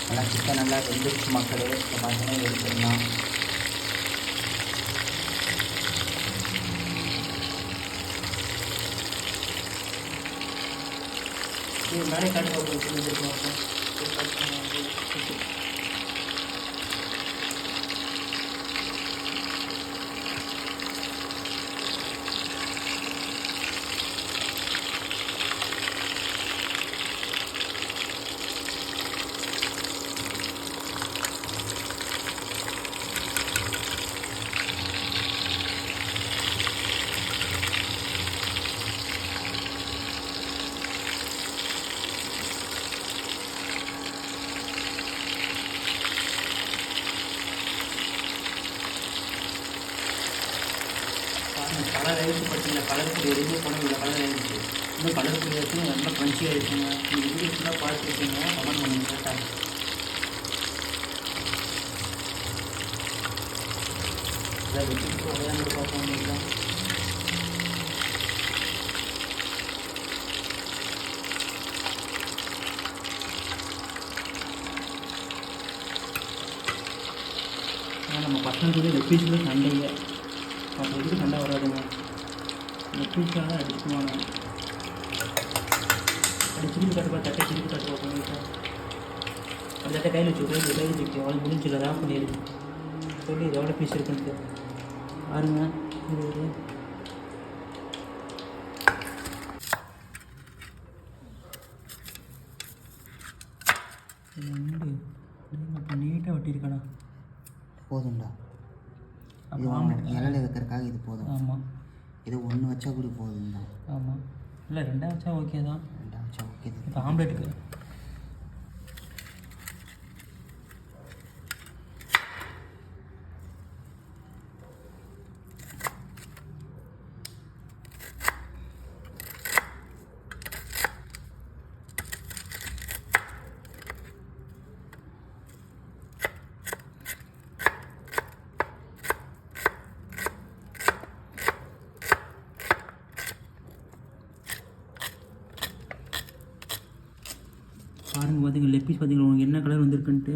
நல்லா சிக்கன் நல்லா வெந்துருச்சு மக்களே. இப்போ பார்த்தீங்கன்னா எடுத்துடலாம். இது மேலே காட்டு பார்ப்போம். கலர் ஆகிடுச்சு பார்த்தீங்களா? கலர் பொடி எதுவுமே போன இவ்வளோ கலர் ஆகிடுச்சு. இன்னும் கலர் பொடி ஆகிடுச்சு, ரொம்ப க்ரன்ச்சி ஆகிடுச்சுங்க. நீங்கள் வீடியோ ஃபுல்லாக பார்த்துருக்கீங்க, கமெண்ட் பண்ணுங்கள் கரெக்டாக. இதை வச்சுட்டு விளையாண்டு பார்ப்போம். நீங்கள் நம்ம பசங்க லெக் பீஸில் சண்டைங்க. அப்போ எதுக்கு சண்டை வராதுங்க. லெக் பீஸாக தான் அடிச்சுக்குவாங்க. அப்படி திரும்பி கட்டுப்பா, தட்டை திரும்பி கட்டுப்பா பண்ணிட்டா. அந்த தட்டை கையில் வச்சு அவளுக்கு முடிஞ்சில்ல, ரேப் பண்ணிடு. சொல்லி இது எவ்வளோ பீஸ் இருக்குன்ட்டு பாருங்க. இது நீட்டாக வெட்டியிருக்கடா. போதும்டா. இலையில வைக்கிறதுக்காக இது போதும். ஆமாம், இது ஒன்று வச்சா கூட போதும் தான். ஆமாம், இல்லை 2 வச்சா ஓகே தான். 2 வச்சா ஓகே தான். இப்போ ஆம்லேட்டுக்கு பாருங்கள். பார்த்தீங்க லெக் பீஸ் பார்த்தீங்களா உங்களுக்கு என்ன கலர் வந்திருக்குன்ட்டு.